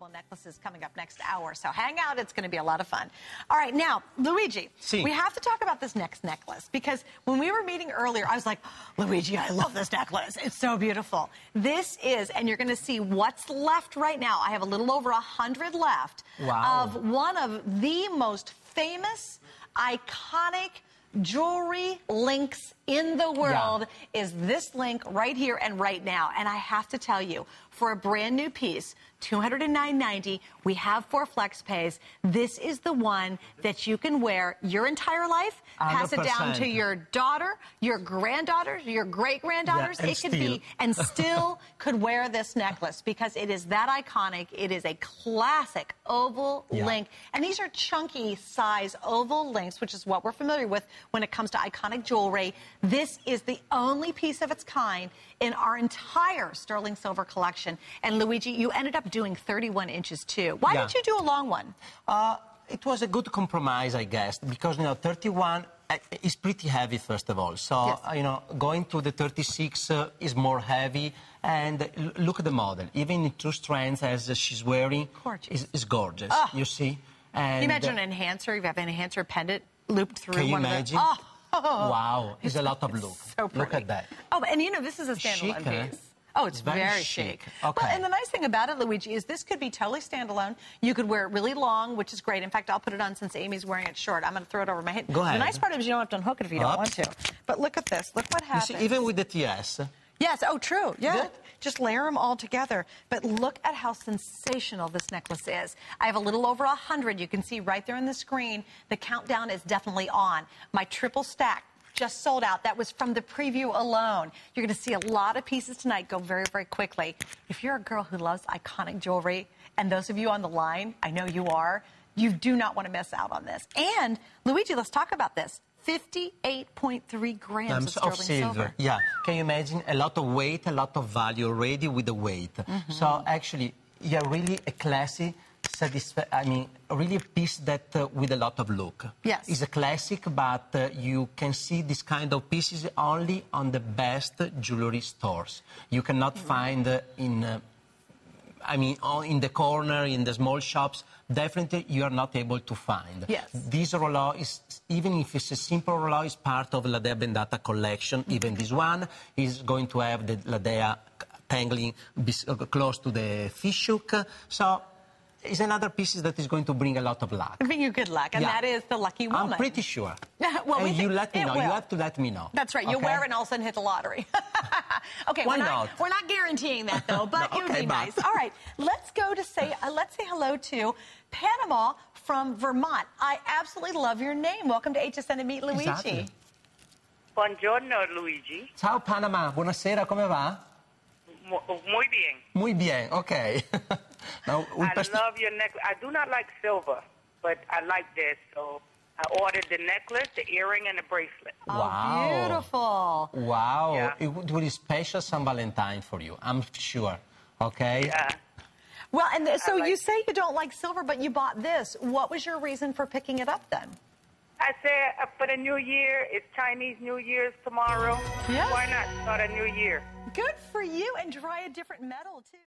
incredible necklaces coming up next hour. So hang out. It's going to be a lot of fun. All right. Now, Luigi, we have to talk about this next necklace because when we were meeting earlier, I was like, Luigi, I love this necklace. It's so beautiful. This is, and you're going to see what's left right now. I have a little over 100 left of one of the most famous, iconic jewelry links in the world is this link right here and right now. And I have to tell you, for a brand new piece, $209.90, we have 4 flex pays. This is the one that you can wear your entire life, pass 100%. It down to your daughter, your granddaughter, your great-granddaughters. It could be, and still could wear this necklace because it is that iconic. It is a classic oval link. And these are chunky size oval links, which is what we're familiar with when it comes to iconic jewelry. This is the only piece of its kind in our entire sterling silver collection. And Luigi, you ended up doing 31 inches too. Why didn't you do a long one? It was a good compromise, I guess, because, 31 is pretty heavy, first of all. So, going to the 36 is more heavy. And look at the model. Even in 2 strands, as she's wearing, is gorgeous. You see? And can you imagine an enhancer? You have an enhancer pendant looped through can you one imagine? of the... Wow, it's a lot of look. So look at that. Oh, and this is a standalone piece. Oh, it's very chic. Okay. Well, and the nice thing about it, Luigi, is this could be totally standalone. You could wear it really long, which is great. In fact, I'll put it on since Amy's wearing it short. I'm going to throw it over my head. Go ahead. The nice part is you don't have to unhook it if you don't want to. But look at this. Look what happens. You see, even with the TS. Yes. Oh, true. Yeah. Just layer them all together. But look at how sensational this necklace is. I have a little over 100. You can see right there on the screen. The countdown is definitely on. My triple stack just sold out. That was from the preview alone. You're going to see a lot of pieces tonight go very, very quickly. If you're a girl who loves iconic jewelry, and those of you on the line, I know you are, you do not want to miss out on this. And, Luigi, let's talk about this. 58.3 grams of sterling silver. Yeah. Can you imagine? A lot of weight, a lot of value already with the weight. So, actually, yeah, really a classy, really a piece that with a lot of look. Yes. It's a classic, but you can see this kind of pieces only on the best jewelry stores. You cannot find in the corner, in the small shops, definitely you are not able to find. Yes. This rouleau is, even if it's a simple rouleau, is part of La Dea Bendata collection. Even this one is going to have the La Dea tangling close to the fish hook. So it's another piece that is going to bring a lot of luck. Bring you good luck, and that is the lucky woman. I'm pretty sure. Well, and you let me know. You have to let me know. That's right. You wear it and all of a sudden hit the lottery. Okay, Why not? We're not guaranteeing that, though, but it would be nice. All right, let's go to say, let's say hello to Panama from Vermont. I absolutely love your name. Welcome to HSN and Meet Luigi. Exactly. Buongiorno, Luigi. Ciao, Panama. Buonasera, come va? Muy bien. Muy bien, okay. Now, I love your necklace. I do not like silver, but I like this, so I ordered the necklace, the earring, and the bracelet. Wow. Oh, beautiful. Wow. Yeah. It would be special San Valentine for you, I'm sure. Okay? Yeah. Well, and so you say you don't like silver, but you bought this. What was your reason for picking it up then? I said for the New Year, it's Chinese New Year's tomorrow. Yeah. Why not start a new year? Good for you, and try a different metal, too.